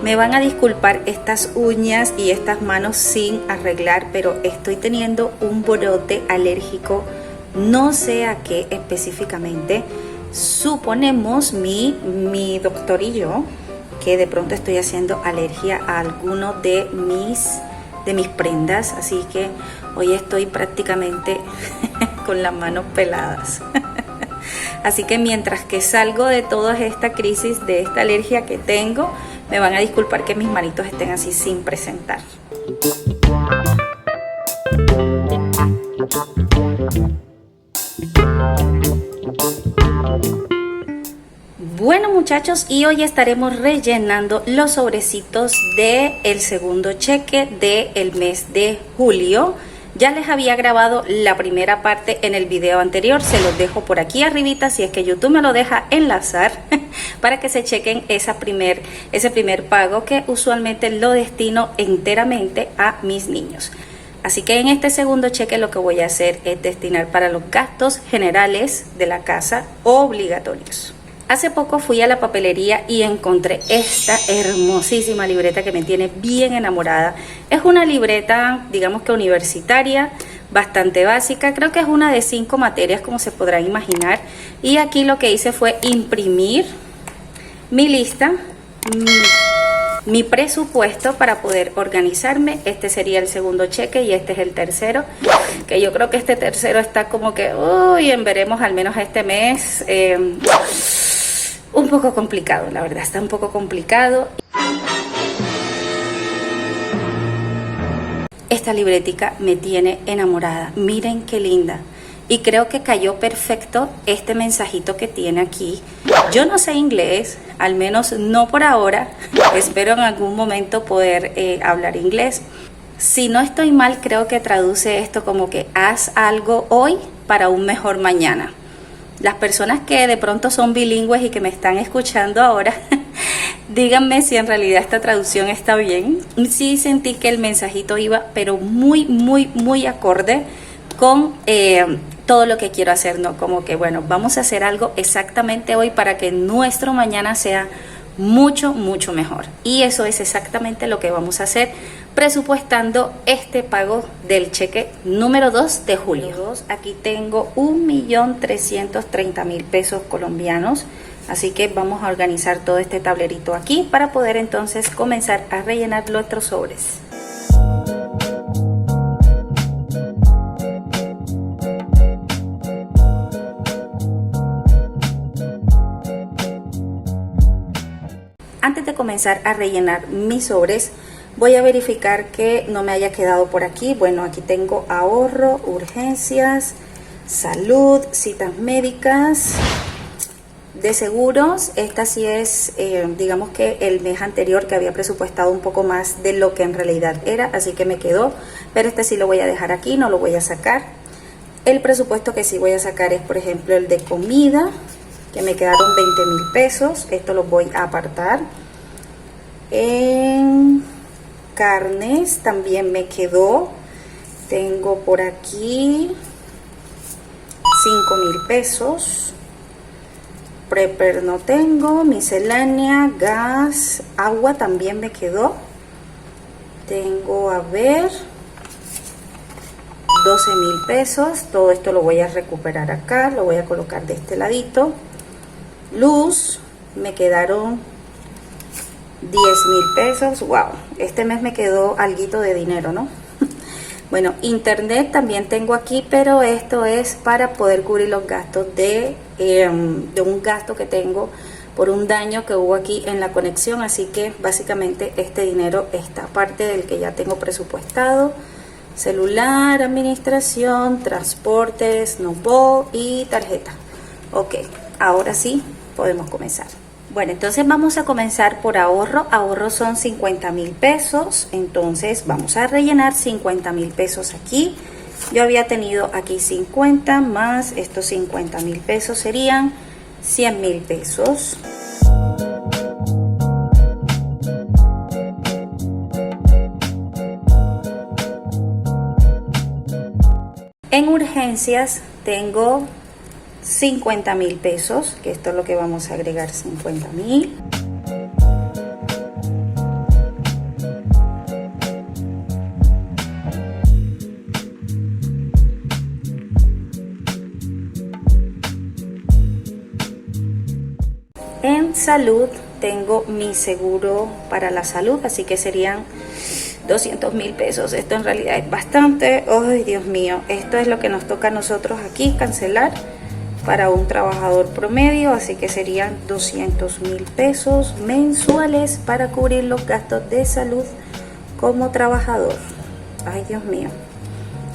Me van a disculpar estas uñas y estas manos sin arreglar, pero estoy teniendo un brote alérgico, no sé a qué específicamente. Suponemos mi doctor y yo que de pronto estoy haciendo alergia a alguno de mis prendas, así que hoy estoy prácticamente con las manos peladas. Así que mientras que salgo de toda esta crisis, de esta alergia que tengo, me van a disculpar que mis manitos estén así sin presentar. Bueno muchachos, y hoy estaremos rellenando los sobrecitos del segundo cheque del mes de julio. Ya les había grabado la primera parte en el video anterior, se los dejo por aquí arribita si es que YouTube me lo deja enlazar para que se chequen ese primer pago, que usualmente lo destino enteramente a mis niños. Así que en este segundo cheque lo que voy a hacer es destinar para los gastos generales de la casa obligatorios. Hace poco fui a la papelería y encontré esta hermosísima libreta que me tiene bien enamorada. Es una libreta, digamos que universitaria, bastante básica. Creo que es una de 5 materias, como se podrán imaginar. Y aquí lo que hice fue imprimir mi lista, mi presupuesto para poder organizarme. Este sería el segundo cheque y este es el tercero, que yo creo que este tercero está como que, uy, en veremos al menos este mes. Un poco complicado, la verdad, está un poco complicado. Esta libretica me tiene enamorada, miren qué linda. Y creo que cayó perfecto este mensajito que tiene aquí. Yo no sé inglés, al menos no por ahora. Espero en algún momento poder hablar inglés. Si no estoy mal, creo que traduce esto como que haz algo hoy para un mejor mañana. Las personas que de pronto son bilingües y que me están escuchando ahora, díganme si en realidad esta traducción está bien. Sí sentí que el mensajito iba, pero muy acorde con todo lo que quiero hacer, ¿no? Como que, bueno, vamos a hacer algo exactamente hoy para que nuestro mañana sea mucho mejor. Y eso es exactamente lo que vamos a hacer, presupuestando este pago del cheque número 2 de julio. Aquí tengo 1.330.000 pesos colombianos, así que vamos a organizar todo este tablerito aquí para poder entonces comenzar a rellenar los otros sobres. Antes de comenzar a rellenar mis sobres, voy a verificar que no me haya quedado por aquí. Bueno, aquí tengo ahorro, urgencias, salud, citas médicas, de seguros. Esta sí es, digamos que el mes anterior que había presupuestado un poco más de lo que en realidad era, así que me quedó. Pero este sí lo voy a dejar aquí, no lo voy a sacar. El presupuesto que sí voy a sacar es, por ejemplo, el de comida, que me quedaron 20.000 pesos. Esto lo voy a apartar. En carnes también me quedó. Tengo por aquí 5.000 pesos. Prepper no tengo. Miscelánea, gas, agua también me quedó. Tengo, a ver, 12.000 pesos. Todo esto lo voy a recuperar acá. Lo voy a colocar de este ladito. Luz, me quedaron 10.000 pesos. Wow, este mes me quedó alguito de dinero, ¿no? Bueno, internet también tengo aquí, pero esto es para poder cubrir los gastos de un gasto que tengo por un daño que hubo aquí en la conexión. Así que básicamente este dinero está aparte del que ya tengo presupuestado. Celular, administración, transportes, notebook y tarjeta. Ok, ahora sí podemos comenzar. Bueno, entonces vamos a comenzar por ahorro. Ahorro son 50.000 pesos. Entonces vamos a rellenar 50.000 pesos aquí. Yo había tenido aquí 50 más estos 50.000 pesos, serían 100.000 pesos. En urgencias tengo 50.000 pesos, que esto es lo que vamos a agregar, 50.000. salud tengo mi seguro para la salud, así que serían 200.000 pesos. Esto en realidad es bastante. Ay, Dios mío, esto es lo que nos toca a nosotros aquí cancelar para un trabajador promedio, así que serían 200.000 pesos mensuales para cubrir los gastos de salud como trabajador. Ay, Dios mío,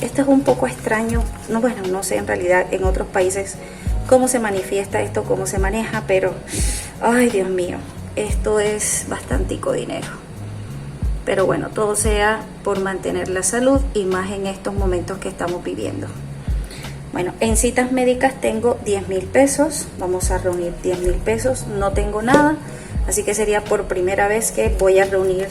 esto es un poco extraño. No, bueno, no sé en realidad en otros países cómo se manifiesta esto, cómo se maneja, pero ay, Dios mío, esto es bastantico dinero. Pero bueno, todo sea por mantener la salud y más en estos momentos que estamos viviendo. Bueno, en citas médicas tengo 10.000 pesos. Vamos a reunir 10.000 pesos. No tengo nada, así que sería por primera vez que voy a reunir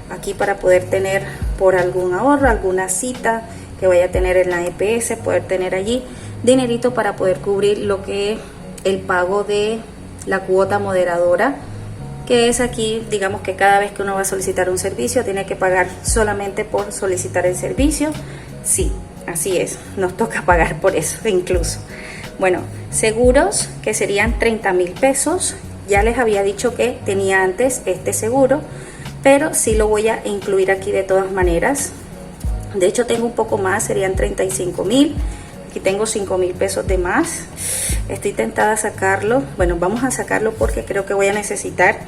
aquí para poder tener por algún ahorro, alguna cita que vaya a tener en la EPS, poder tener allí dinerito para poder cubrir lo que el pago de la cuota moderadora, que es aquí, digamos que cada vez que uno va a solicitar un servicio tiene que pagar solamente por solicitar el servicio. Sí, así es, nos toca pagar por eso incluso. Bueno, seguros que serían 30.000 pesos. Ya les había dicho que tenía antes este seguro, pero sí lo voy a incluir aquí de todas maneras. De hecho tengo un poco más, serían 35.000. Aquí tengo 5.000 pesos de más. Estoy tentada a sacarlo. Bueno, vamos a sacarlo porque creo que voy a necesitar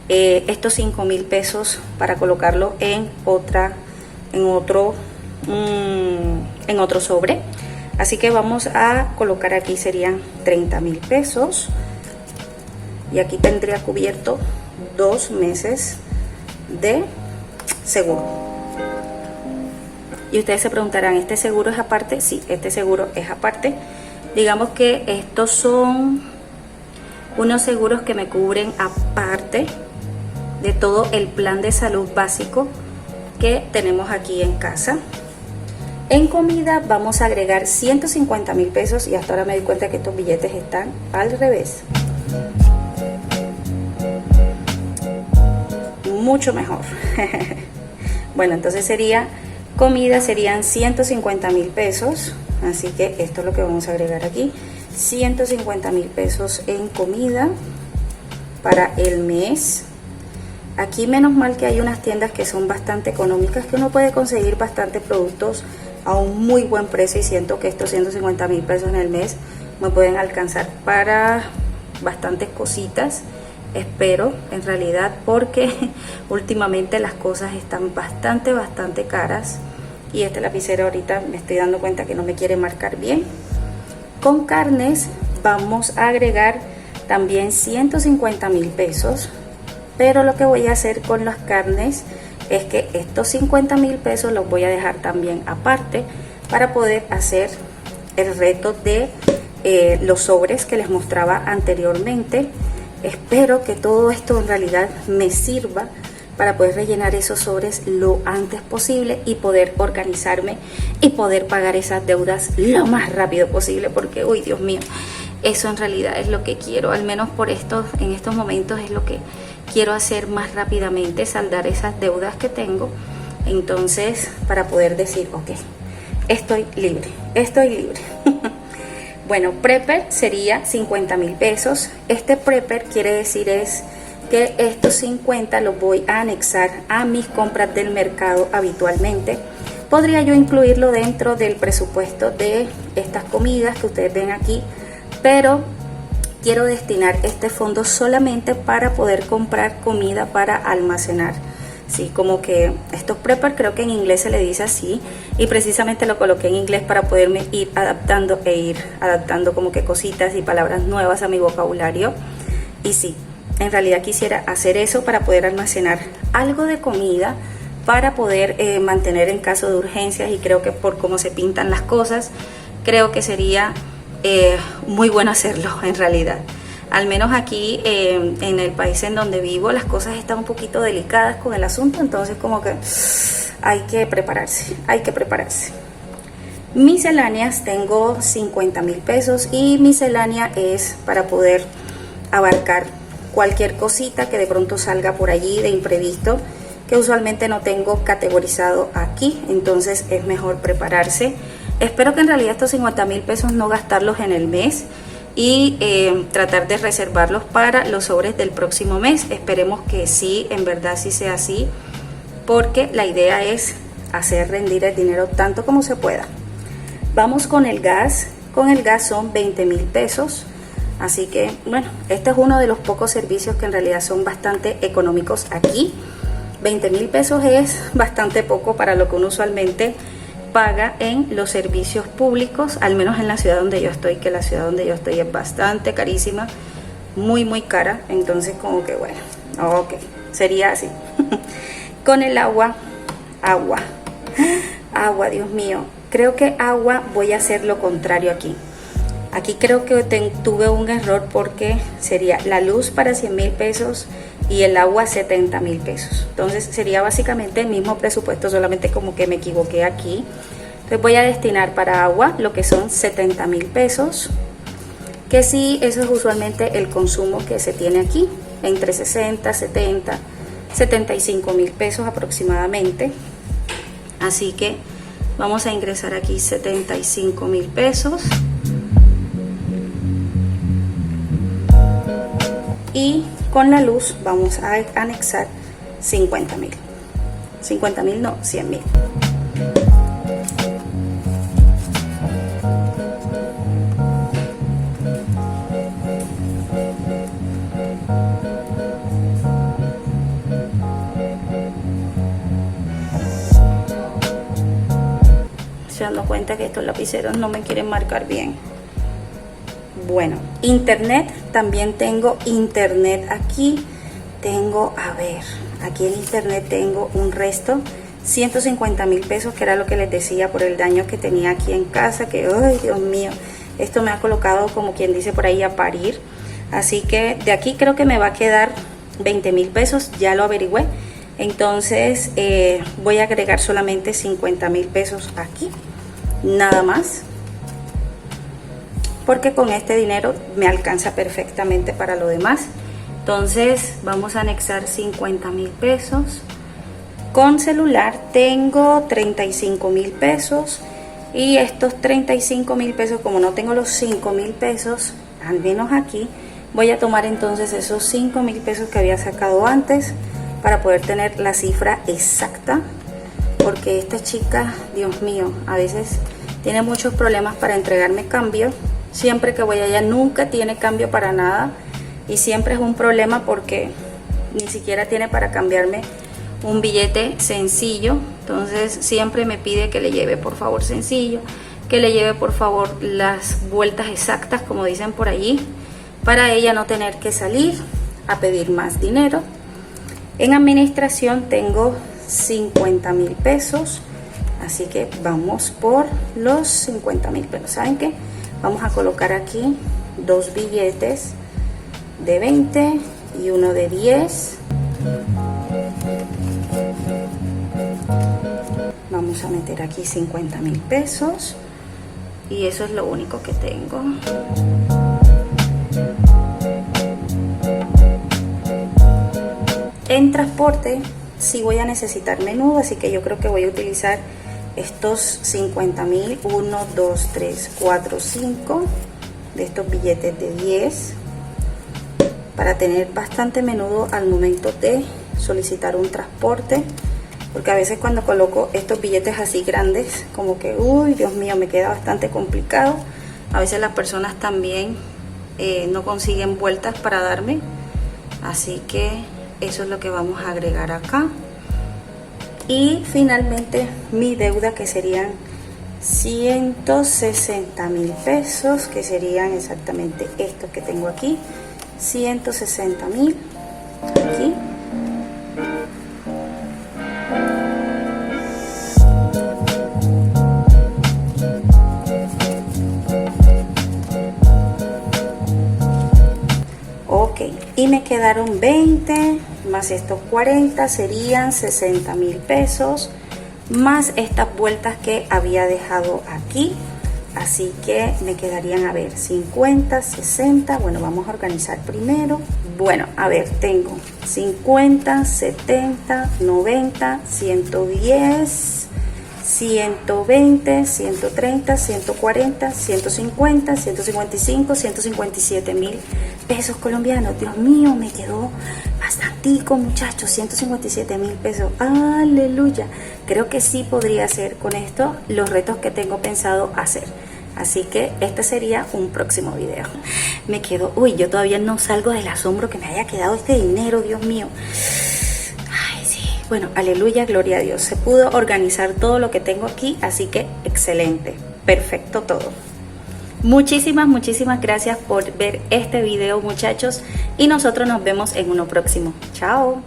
estos 5.000 pesos para colocarlo en otro sobre. Así que vamos a colocar aquí, serían 30.000 pesos. Y aquí tendría cubierto 2 meses de seguro. Y ustedes se preguntarán, ¿este seguro es aparte? Sí, este seguro es aparte. Digamos que estos son unos seguros que me cubren aparte de todo el plan de salud básico que tenemos aquí en casa. En comida vamos a agregar 150.000 pesos y hasta ahora me di cuenta que estos billetes están al revés. Mucho mejor. Bueno, entonces comida serían 150.000 pesos, así que esto es lo que vamos a agregar aquí, 150.000 pesos en comida para el mes. Aquí menos mal que hay unas tiendas que son bastante económicas, que uno puede conseguir bastantes productos a un muy buen precio, y siento que estos 150.000 pesos en el mes me pueden alcanzar para bastantes cositas. Espero en realidad, porque últimamente las cosas están bastante caras y este lapicero ahorita me estoy dando cuenta que no me quiere marcar bien. Con carnes vamos a agregar también 150.000 pesos, pero lo que voy a hacer con las carnes es que estos 50.000 pesos los voy a dejar también aparte para poder hacer el reto de los sobres que les mostraba anteriormente. Espero que todo esto en realidad me sirva para poder rellenar esos sobres lo antes posible y poder organizarme y poder pagar esas deudas lo más rápido posible, porque uy, Dios mío, eso en realidad es lo que quiero, al menos en estos momentos es lo que quiero hacer más rápidamente, saldar esas deudas que tengo. Entonces, para poder decir, ok, estoy libre. Bueno, prepper sería 50.000 pesos. Este prepper quiere decir es que estos 50 los voy a anexar a mis compras del mercado habitualmente. Podría yo incluirlo dentro del presupuesto de estas comidas que ustedes ven aquí, pero quiero destinar este fondo solamente para poder comprar comida para almacenar. Sí, como que estos prepper, creo que en inglés se le dice así, y precisamente lo coloqué en inglés para poderme ir adaptando como que cositas y palabras nuevas a mi vocabulario. Y sí, en realidad quisiera hacer eso para poder almacenar algo de comida para poder mantener en caso de urgencias, y creo que por cómo se pintan las cosas, creo que sería muy bueno hacerlo en realidad. Al menos aquí en el país en donde vivo las cosas están un poquito delicadas con el asunto, entonces como que hay que prepararse. Misceláneas tengo 50.000 pesos, y miscelánea es para poder abarcar cualquier cosita que de pronto salga por allí de imprevisto, que usualmente no tengo categorizado aquí, entonces es mejor prepararse. Espero que en realidad estos 50.000 pesos no gastarlos en el mes. y tratar de reservarlos para los sobres del próximo mes. Esperemos que sí, en verdad sí sea así, porque la idea es hacer rendir el dinero tanto como se pueda. Vamos con el gas. Con el gas son 20.000 pesos. Así que bueno, este es uno de los pocos servicios que en realidad son bastante económicos aquí. 20.000 pesos es bastante poco para lo que uno usualmente paga en los servicios públicos, al menos en la ciudad donde yo estoy, que la ciudad donde yo estoy es bastante carísima, muy cara. Entonces como que bueno, ok, sería así. Con el agua, Dios mío, creo que agua voy a hacer lo contrario aquí. Aquí creo que tuve un error, porque sería la luz para 100.000 pesos y el agua 70.000 pesos. Entonces sería básicamente el mismo presupuesto, solamente como que me equivoqué aquí. Entonces voy a destinar para agua lo que son 70.000 pesos, que sí, eso es usualmente el consumo que se tiene aquí, entre 60, 70, 75.000 pesos aproximadamente. Así que vamos a ingresar aquí 75.000 pesos. Y con la luz vamos a anexar 50.000. 50.000 no, 100.000. Se dando cuenta que estos lapiceros no me quieren marcar bien. Bueno, internet, también tengo internet aquí. Tengo, a ver, aquí en internet tengo un resto, 150.000 pesos, que era lo que les decía por el daño que tenía aquí en casa, que, ay, Dios mío, esto me ha colocado, como quien dice por ahí, a parir. Así que de aquí creo que me va a quedar 20.000 pesos, ya lo averigüé. Entonces voy a agregar solamente 50.000 pesos aquí, nada más, porque con este dinero me alcanza perfectamente para lo demás. Entonces vamos a anexar 50.000 pesos. Con celular tengo 35.000 pesos, y estos 35.000 pesos, como no tengo los 5.000 pesos, al menos aquí, voy a tomar entonces esos 5.000 pesos que había sacado antes para poder tener la cifra exacta, porque esta chica, Dios mío, a veces tiene muchos problemas para entregarme cambio. Siempre que voy allá nunca tiene cambio para nada, y siempre es un problema porque ni siquiera tiene para cambiarme un billete sencillo. Entonces siempre me pide que le lleve por favor sencillo, que le lleve por favor las vueltas exactas, como dicen por allí, para ella no tener que salir a pedir más dinero. En administración tengo 50.000 pesos, así que vamos por los 50.000 pesos. ¿Saben qué? Vamos a colocar aquí dos billetes de 20 y uno de 10. Vamos a meter aquí 50.000 pesos, y eso es lo único que tengo. En transporte sí voy a necesitar menudo, así que yo creo que voy a utilizar estos 50.000, 1, 2, 3, 4, 5 de estos billetes de 10, para tener bastante menudo al momento de solicitar un transporte, porque a veces cuando coloco estos billetes así grandes, como que, uy, Dios mío, me queda bastante complicado. A veces las personas también no consiguen vueltas para darme, así que eso es lo que vamos a agregar acá. Y finalmente mi deuda, que serían 160.000 pesos, que serían exactamente estos que tengo aquí, 160.000 aquí. Ok, y me quedaron 20 más estos 40, serían 60.000 pesos, más estas vueltas que había dejado aquí. Así que me quedarían, a ver, 50, 60, bueno, vamos a organizar primero. Bueno, a ver, tengo 50, 70, 90, 110, 120, 130, 140, 150, 155, 157 mil pesos colombianos. Dios mío, me quedó bastantico, muchachos, 157 mil pesos. Aleluya. Creo que sí podría hacer con esto los retos que tengo pensado hacer. Así que este sería un próximo video. Me quedo, uy, yo todavía no salgo del asombro que me haya quedado este dinero, Dios mío. Ay, sí. Bueno, aleluya, gloria a Dios. Se pudo organizar todo lo que tengo aquí, así que excelente, perfecto todo. Muchísimas gracias por ver este video, muchachos, y nosotros nos vemos en uno próximo. Chao.